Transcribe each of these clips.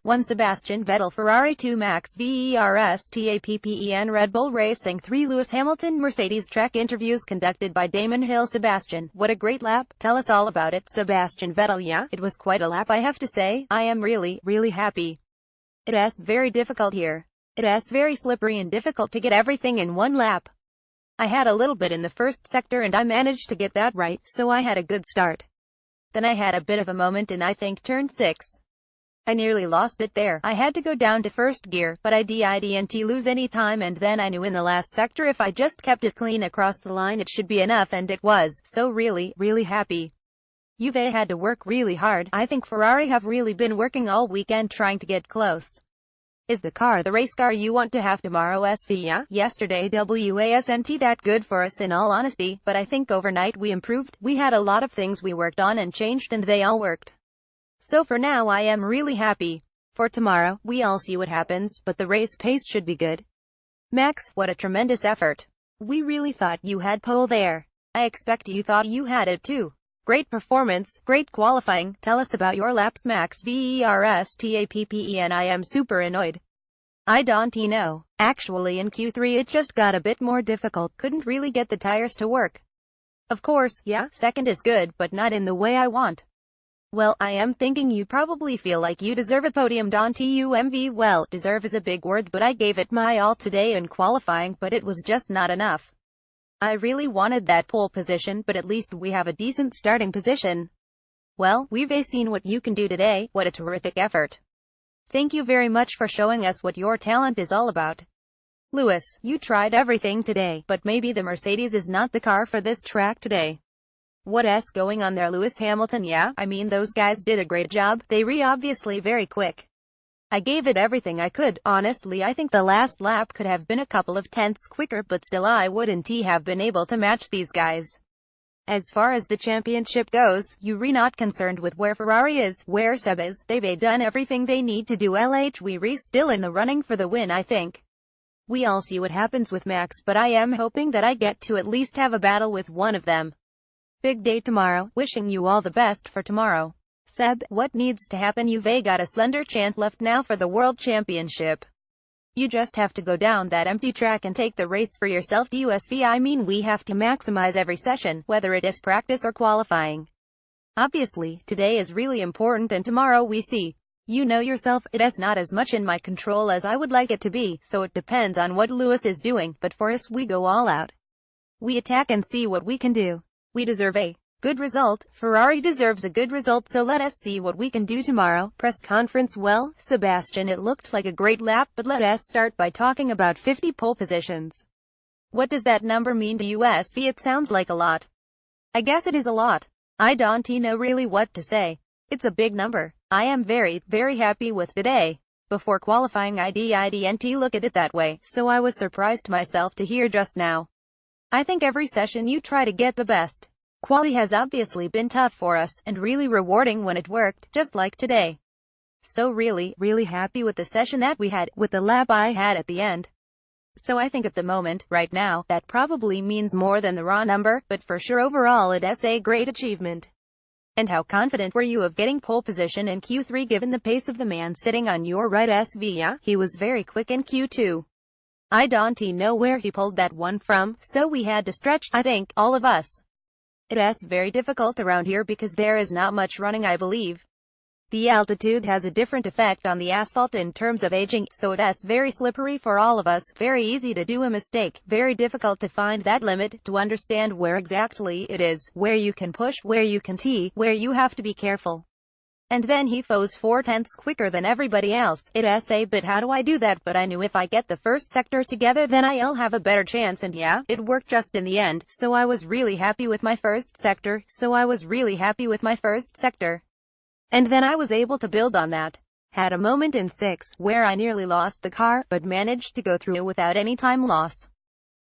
1 Sebastian Vettel Ferrari 2 Max VERSTAPPEN Red Bull Racing 3 Lewis Hamilton Mercedes track interviews conducted by Damon Hill. Sebastian, what a great lap, tell us all about it. Sebastian Vettel: yeah, it was quite a lap, I have to say. I am really happy. It's very difficult here. It's very slippery and difficult to get everything in one lap. I had a little bit in the first sector and I managed to get that right, so I had a good start. Then I had a bit of a moment in I think turn 6. I nearly lost it there. I had to go down to first gear, but I didn't lose any time, and then I knew in the last sector if I just kept it clean across the line it should be enough, and it was. So really happy. You've had to work really hard. I think Ferrari have really been working all weekend trying to get close. Is the car the race car you want to have tomorrow? Yeah, yesterday wasn't that good for us in all honesty, but I think overnight we improved. We had a lot of things we worked on and changed and they all worked. So for now I am really happy. For tomorrow, we all see what happens, but the race pace should be good. Max, what a tremendous effort. We really thought you had pole there. I expect you thought you had it too. Great performance, great qualifying. Tell us about your laps. Max VERSTAPPEN I am super annoyed. I don't know. Actually in Q3 it just got a bit more difficult, couldn't really get the tires to work. Of course, yeah, second is good, but not in the way I want. Well, I am thinking you probably feel like you deserve a podium, don't you? Well, deserve is a big word, but I gave it my all today in qualifying, but it was just not enough. I really wanted that pole position, but at least we have a decent starting position. Well, we've seen what you can do today. What a terrific effort. Thank you very much for showing us what your talent is all about. Lewis, you tried everything today, but maybe the Mercedes is not the car for this track today. What's going on there? Lewis Hamilton: yeah, I mean those guys did a great job, they were obviously very quick. I gave it everything I could. Honestly, I think the last lap could have been a couple of tenths quicker, but still I wouldn't have been able to match these guys. As far as the championship goes, you're not concerned with where Ferrari is, where Seb is. They've done everything they need to do. We're still in the running for the win, I think. We all see what happens with Max, but I am hoping that I get to at least have a battle with one of them. Big day tomorrow, wishing you all the best for tomorrow. Seb, what needs to happen? You've got a slender chance left now for the World Championship. You just have to go down that empty track and take the race for yourself. I mean we have to maximize every session, whether it is practice or qualifying. Obviously, today is really important and tomorrow we see. You know yourself, it's not as much in my control as I would like it to be, so it depends on what Lewis is doing, but for us we go all out. We attack and see what we can do. We deserve a good result. Ferrari deserves a good result, so let us see what we can do tomorrow. Press conference. Well, Sebastian, it looked like a great lap, but let us start by talking about 50 pole positions. What does that number mean to you? It sounds like a lot. I guess it is a lot. I don't know really what to say. It's a big number. I am very happy with today. Before qualifying I didn't look at it that way, so I was surprised myself to hear just now. I think every session you try to get the best. Quali has obviously been tough for us, and really rewarding when it worked, just like today. So really happy with the session that we had, with the lap I had at the end. So I think at the moment, right now, that probably means more than the raw number, but for sure overall it's a great achievement. And how confident were you of getting pole position in Q3 given the pace of the man sitting on your right? Yeah, he was very quick in Q2. I don't know where he pulled that one from, so we had to stretch, I think, all of us. It's very difficult around here because there is not much running, I believe. The altitude has a different effect on the asphalt in terms of aging, so it's very slippery for all of us, very easy to do a mistake, very difficult to find that limit, to understand where exactly it is, where you can push, where you can tee, where you have to be careful. And then he goes 4 tenths quicker than everybody else. It's a bit how do I do that, but I knew if I get the first sector together then I'll have a better chance, and yeah, it worked just in the end, so I was really happy with my first sector. And then I was able to build on that. Had a moment in 6, where I nearly lost the car, but managed to go through without any time loss.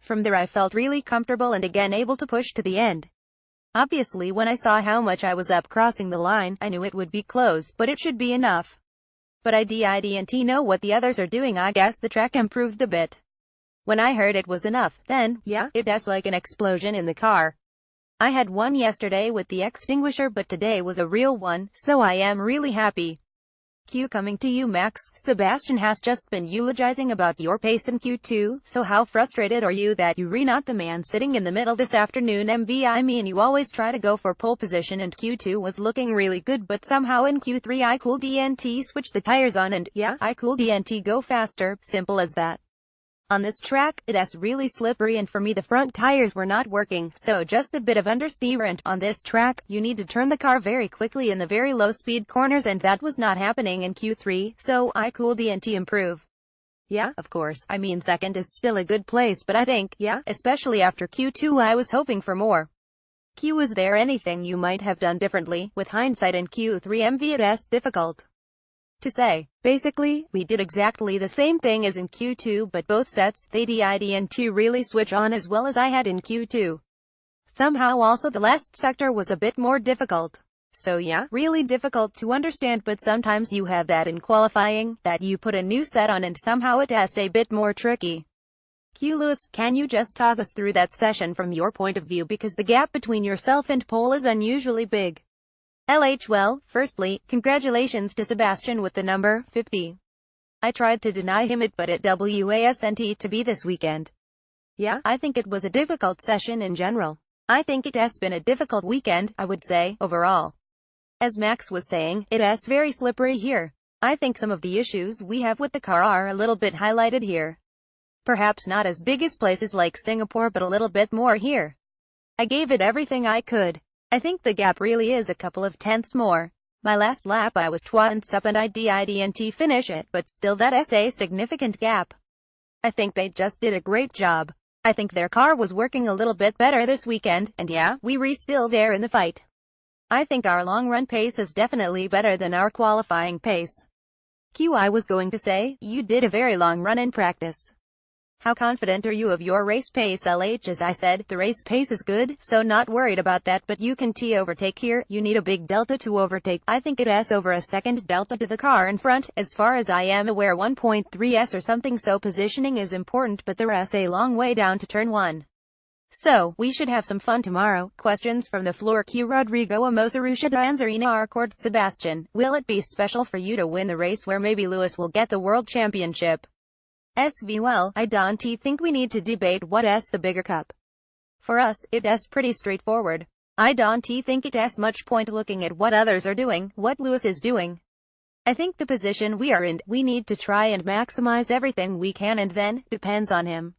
From there I felt really comfortable and again able to push to the end. Obviously when I saw how much I was up crossing the line, I knew it would be close, but it should be enough. But I didn't know what the others are doing. I guess the track improved a bit. When I heard it was enough, then, yeah, it's like an explosion in the car. I had one yesterday with the extinguisher, but today was a real one, so I am really happy. Q coming to you, Max. Sebastian has just been eulogizing about your pace in Q2, so how frustrated are you that you re not the man sitting in the middle this afternoon? I mean, you always try to go for pole position and Q2 was looking really good, but somehow in Q3 I cool DNT switch the tires on and, yeah, I cool DNT go faster, simple as that. On this track, it's really slippery and for me the front tires were not working, so just a bit of understeer, and on this track, you need to turn the car very quickly in the very low speed corners and that was not happening in Q3, so I cool DNT improve. Yeah, of course, I mean second is still a good place, but I think, yeah, especially after Q2 I was hoping for more. Q, is there anything you might have done differently? With hindsight in Q3 it's difficult to say. Basically, we did exactly the same thing as in Q2, but both sets, they did and to really switch on as well as I had in Q2. Somehow also the last sector was a bit more difficult. So yeah, really difficult to understand, but sometimes you have that in qualifying, that you put a new set on and somehow it's a bit more tricky. Q, Lewis, can you just talk us through that session from your point of view, because the gap between yourself and pole is unusually big. LH, well, firstly, congratulations to Sebastian with the number 50. I tried to deny him it, but it wasn't to be this weekend. Yeah, I think it was a difficult session in general. I think it has been a difficult weekend, I would say, overall. As Max was saying, it's very slippery here. I think some of the issues we have with the car are a little bit highlighted here. Perhaps not as big as places like Singapore, but a little bit more here. I gave it everything I could. I think the gap really is a couple of tenths more. My last lap I was twants up and I didn't finish it, but still that's a significant gap. I think they just did a great job. I think their car was working a little bit better this weekend, and yeah, we were still there in the fight. I think our long run pace is definitely better than our qualifying pace. Q, I was going to say, you did a very long run in practice. How confident are you of your race pace? LH, as I said, the race pace is good, so not worried about that, but you can overtake here. You need a big delta to overtake. I think it's over a second delta to the car in front, as far as I am aware 1.3s or something, so positioning is important, but there's a long way down to turn 1. So, we should have some fun tomorrow. Questions from the floor. Q, Rodrigo Amosarusha Danzarina Arcord. Sebastian, will it be special for you to win the race where maybe Lewis will get the world championship? SV, well, I don't think we need to debate what's the bigger cup. For us, it's pretty straightforward. I don't think it's much point looking at what others are doing, what Lewis is doing. I think the position we are in, we need to try and maximize everything we can and then, depends on him.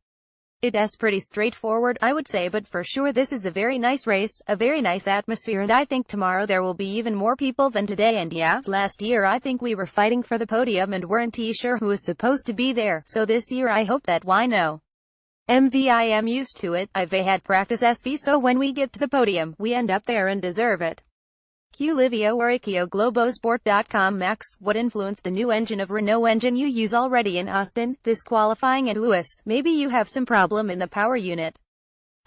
It's pretty straightforward, I would say, but for sure this is a very nice race, a very nice atmosphere, and I think tomorrow there will be even more people than today, and yeah, last year I think we were fighting for the podium and weren't sure who was supposed to be there, so this year I hope that I am used to it. I've had practice SV, so when we get to the podium, we end up there and deserve it. Q, Livio Oricchio, Globosport.com. Max, what influenced the new engine of Renault engine you use already in Austin, this qualifying? And Lewis, maybe you have some problem in the power unit.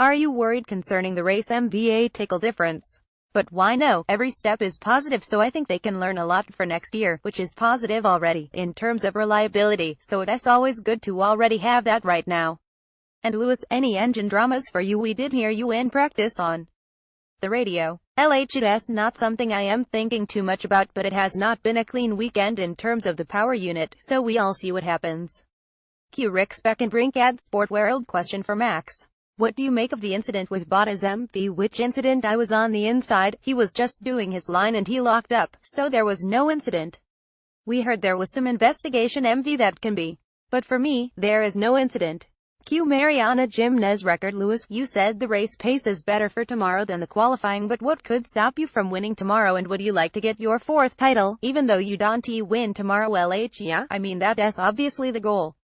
Are you worried concerning the race VETTEL difference? But why no, every step is positive, so I think they can learn a lot for next year, which is positive already, in terms of reliability, so it's always good to already have that right now. And Lewis, any engine dramas for you? We did hear you in practice on the radio. LH, it's not something I am thinking too much about, but it has not been a clean weekend in terms of the power unit, so we all see what happens. Q, Rick Speckenbrink at Sport World. Question for Max. What do you make of the incident with Bottas MV? Which incident? I was on the inside, he was just doing his line and he locked up, so there was no incident. We heard there was some investigation MV, that can be. But for me, there is no incident. Q, Mariana Jimenez record. Lewis, you said the race pace is better for tomorrow than the qualifying, but what could stop you from winning tomorrow, and would you like to get your 4th title, even though you don't win tomorrow? LH, yeah, I mean that's obviously the goal.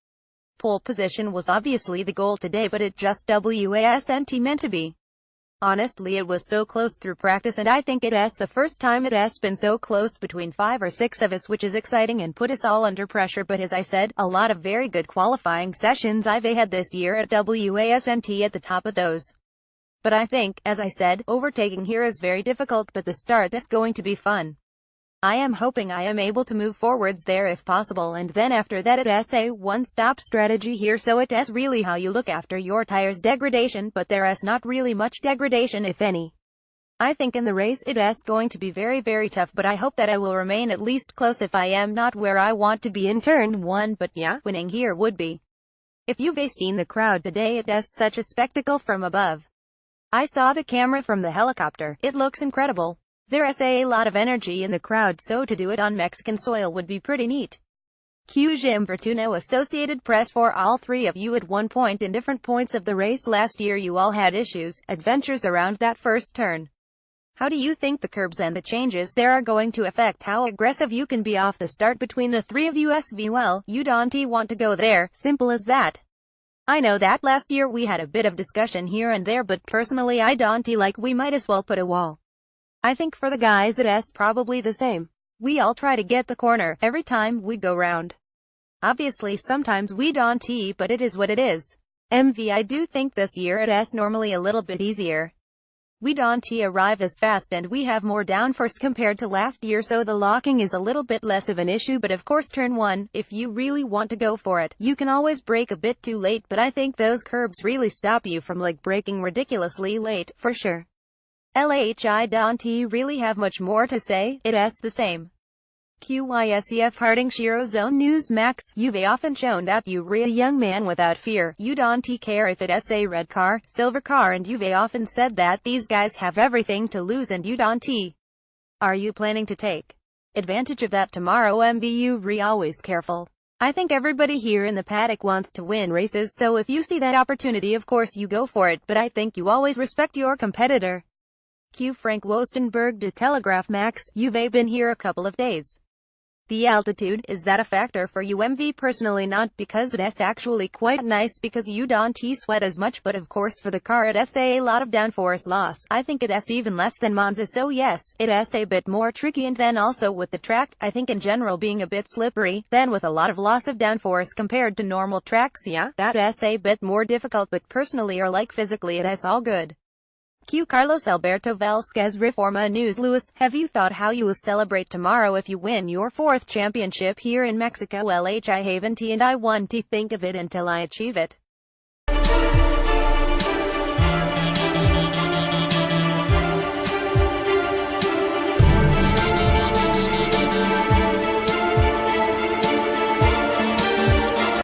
Pole position was obviously the goal today, but it just wasn't meant to be. Honestly, it was so close through practice, and I think it's the first time it's been so close between 5 or 6 of us, which is exciting and put us all under pressure. But as I said, a lot of very good qualifying sessions I've had this year at wasn't at the top of those. But I think, as I said, overtaking here is very difficult, but the start is going to be fun. I am hoping I am able to move forwards there if possible, and then after that it's a one-stop strategy here, so it's really how you look after your tires degradation, but there's not really much degradation, if any. I think in the race it's going to be very tough, but I hope that I will remain at least close if I am not where I want to be in turn 1, but yeah, winning here would be. If you've seen the crowd today, it's such a spectacle from above. I saw the camera from the helicopter. It looks incredible. There's a lot of energy in the crowd, so to do it on Mexican soil would be pretty neat. Jim Fortuno, Associated Press. For all three of you at one point in different points of the race last year, you all had issues, adventures around that first turn. How do you think the curbs and the changes there are going to affect how aggressive you can be off the start between the three of you? Well, you don't want to go there, simple as that. I know that last year we had a bit of discussion here and there, but personally I don't like we might as well put a wall. I think for the guys it's probably the same. We all try to get the corner every time we go round. Obviously sometimes we don't, but it is what it is. I do think this year it's normally a little bit easier. We don't arrive as fast and we have more downforce compared to last year, so the locking is a little bit less of an issue, but of course turn 1, if you really want to go for it, you can always brake a bit too late, but I think those curbs really stop you from braking ridiculously late, for sure. I don't really have much more to say, it's the same. QYSEF Harding Shiro Zone News. Max, you've often shown that you're a young man without fear. You don't care if it's a red car, silver car, and you've often said that these guys have everything to lose and you don't. Are you planning to take advantage of that tomorrow? You're always careful. I think everybody here in the paddock wants to win races, so if you see that opportunity, of course you go for it, but I think you always respect your competitor. Frank Wostenberg to Telegraph. Max, you've been here a couple of days. The altitude, is that a factor for you? Personally not, because it's actually quite nice because you don't sweat as much, but of course for the car it's a lot of downforce loss. I think it's even less than Monza, so yes, it's a bit more tricky, and then also with the track, I think in general being a bit slippery, then with a lot of loss of downforce compared to normal tracks, yeah, that's a bit more difficult, but personally or physically it's all good. Carlos Alberto Velázquez. Reforma News. Lewis, have you thought how you will celebrate tomorrow if you win your 4th championship here in Mexico? I haven't, and I want to think of it until I achieve it.